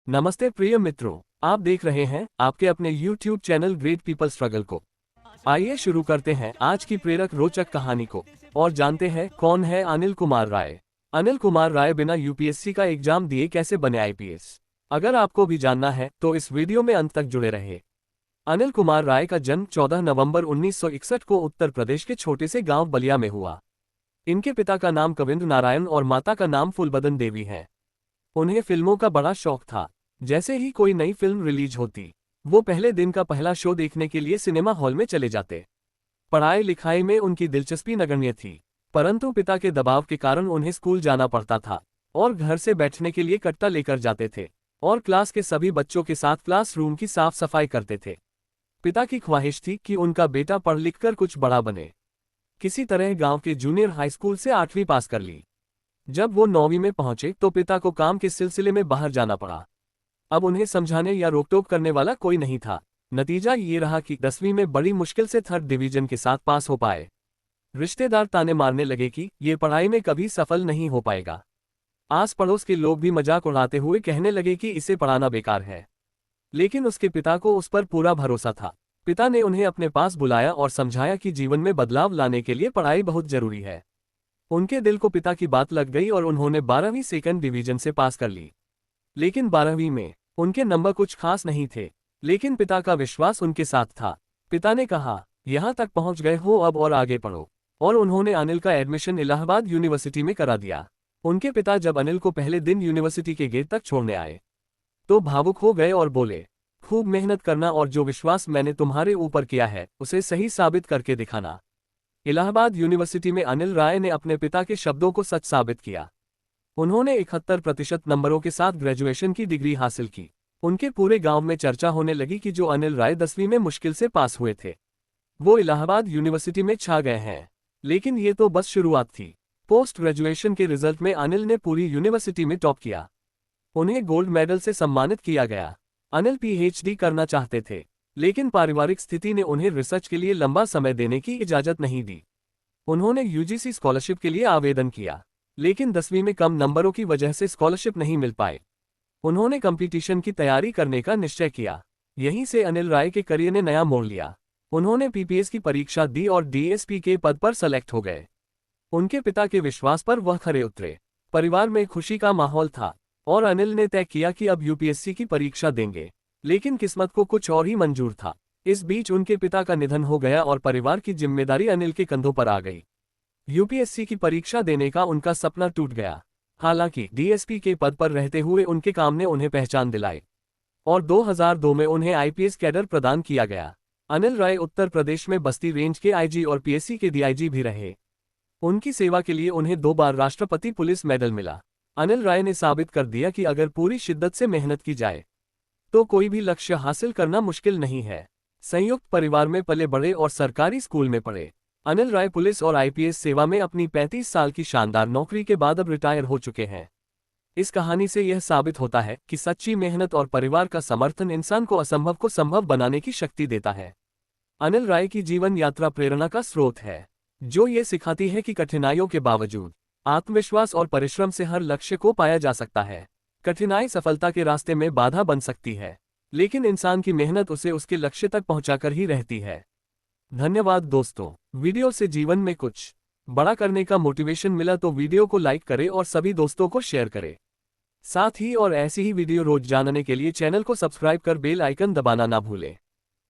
नमस्ते प्रिय मित्रों, आप देख रहे हैं आपके अपने YouTube channel great people struggle को। आइए शुरू करते हैं आज की प्रेरक रोचक कहानी को और जानते हैं कौन है अनिल कुमार राय। अनिल कुमार राय बिना यूपीएससी का एग्जाम दिए कैसे बने आईपीएस। अगर आपको भी जानना है तो इस वीडियो में अंत तक जुड़े रहे। अनिल कुमार राय का जन्म 14 नवंबर 1961 को उत्तर प्रदेश के छोटे से गांव बलिया में हुआ। इनके पिता का नाम कविंद्र नारायण और माता का नाम फूलबदन देवी है। उन्हें फिल्मों का बड़ा शौक था। जैसे ही कोई नई फिल्म रिलीज होती, वो पहले दिन का पहला शो देखने के लिए सिनेमा हॉल में चले जाते। पढ़ाई लिखाई में उनकी दिलचस्पी नगण्य थी, परंतु पिता के दबाव के कारण उन्हें स्कूल जाना पड़ता था और घर से बैठने के लिए कट्टा लेकर जाते थे और क्लास के सभी बच्चों के साथ क्लासरूम की साफ सफाई करते थे। पिता की ख्वाहिश थी कि उनका बेटा पढ़ लिख कर कुछ बड़ा बने। किसी तरह गांव के जूनियर हाई स्कूल से 8वीं पास कर ली। जब वो 9वीं में पहुंचे तो पिता को काम के सिलसिले में बाहर जाना पड़ा। अब उन्हें समझाने या रोकटोक करने वाला कोई नहीं था। नतीजा ये रहा कि 10वीं में बड़ी मुश्किल से 3rd डिवीजन के साथ पास हो पाए। रिश्तेदार ताने मारने लगे कि ये पढ़ाई में कभी सफल नहीं हो पाएगा। आस पड़ोस के लोग भी मजाक उड़ाते हुए कहने लगे कि इसे पढ़ाना बेकार है। लेकिन उसके पिता को उस पर पूरा भरोसा था। पिता ने उन्हें अपने पास बुलाया और समझाया कि जीवन में बदलाव लाने के लिए पढ़ाई बहुत जरूरी है। उनके दिल को पिता की बात लग गई और उन्होंने 12वीं 2nd डिवीजन से पास कर ली। लेकिन 12वीं में उनके नंबर कुछ खास नहीं थे, लेकिन पिता का विश्वास उनके साथ था। पिता ने कहा, यहाँ तक पहुँच गए हो अब और आगे पढ़ो, और उन्होंने अनिल का एडमिशन इलाहाबाद यूनिवर्सिटी में करा दिया। उनके पिता जब अनिल को पहले दिन यूनिवर्सिटी के गेट तक छोड़ने आए तो भावुक हो गए और बोले, खूब मेहनत करना और जो विश्वास मैंने तुम्हारे ऊपर किया है उसे सही साबित करके दिखाना। इलाहाबाद यूनिवर्सिटी में अनिल राय ने अपने पिता के शब्दों को सच साबित किया। उन्होंने 71% नंबरों के साथ ग्रेजुएशन की डिग्री हासिल की। उनके पूरे गांव में चर्चा होने लगी कि जो अनिल राय 10वीं में मुश्किल से पास हुए थे, वो इलाहाबाद यूनिवर्सिटी में छा गए हैं। लेकिन ये तो बस शुरुआत थी। पोस्ट ग्रेजुएशन के रिजल्ट में अनिल ने पूरी यूनिवर्सिटी में टॉप किया। उन्हें गोल्ड मेडल से सम्मानित किया गया। अनिल पीएचडी करना चाहते थे, लेकिन पारिवारिक स्थिति ने उन्हें रिसर्च के लिए लंबा समय देने की इजाजत नहीं दी। उन्होंने यूजीसी स्कॉलरशिप के लिए आवेदन किया, लेकिन 10वीं में कम नंबरों की वजह से स्कॉलरशिप नहीं मिल पाए। उन्होंने कंपटीशन की तैयारी करने का निश्चय किया। यहीं से अनिल राय के करियर ने नया मोड़ लिया। उन्होंने पीपीएस की परीक्षा दी और डीएसपी के पद पर सेलेक्ट हो गए। उनके पिता के विश्वास पर वह खरे उतरे। परिवार में खुशी का माहौल था और अनिल ने तय किया कि अब यूपीएससी की परीक्षा देंगे। लेकिन किस्मत को कुछ और ही मंजूर था। इस बीच उनके पिता का निधन हो गया और परिवार की जिम्मेदारी अनिल के कंधों पर आ गई। यूपीएससी की परीक्षा देने का उनका सपना टूट गया। हालांकि डीएसपी के पद पर रहते हुए उनके काम ने उन्हें पहचान दिलाई और 2002 में उन्हें आईपीएस कैडर प्रदान किया गया। अनिल राय उत्तर प्रदेश में बस्ती रेंज के आईजी और पीएससी के डीआईजी भी रहे। उनकी सेवा के लिए उन्हें 2 बार राष्ट्रपति पुलिस मेडल मिला। अनिल राय ने साबित कर दिया कि अगर पूरी शिद्दत से मेहनत की जाए तो कोई भी लक्ष्य हासिल करना मुश्किल नहीं है। संयुक्त परिवार में पले बड़े और सरकारी स्कूल में पढ़े अनिल राय पुलिस और आईपीएस सेवा में अपनी 35 साल की शानदार नौकरी के बाद अब रिटायर हो चुके हैं। इस कहानी से यह साबित होता है कि सच्ची मेहनत और परिवार का समर्थन इंसान को असंभव को संभव बनाने की शक्ति देता है। अनिल राय की जीवन यात्रा प्रेरणा का स्रोत है, जो ये सिखाती है कि कठिनाइयों के बावजूद आत्मविश्वास और परिश्रम से हर लक्ष्य को पाया जा सकता है। कठिनाई सफलता के रास्ते में बाधा बन सकती है, लेकिन इंसान की मेहनत उसे उसके लक्ष्य तक पहुंचाकर ही रहती है। धन्यवाद दोस्तों। वीडियो से जीवन में कुछ बड़ा करने का मोटिवेशन मिला तो वीडियो को लाइक करें और सभी दोस्तों को शेयर करें। साथ ही और ऐसी ही वीडियो रोज जानने के लिए चैनल को सब्सक्राइब कर बेल आइकन दबाना ना भूलें।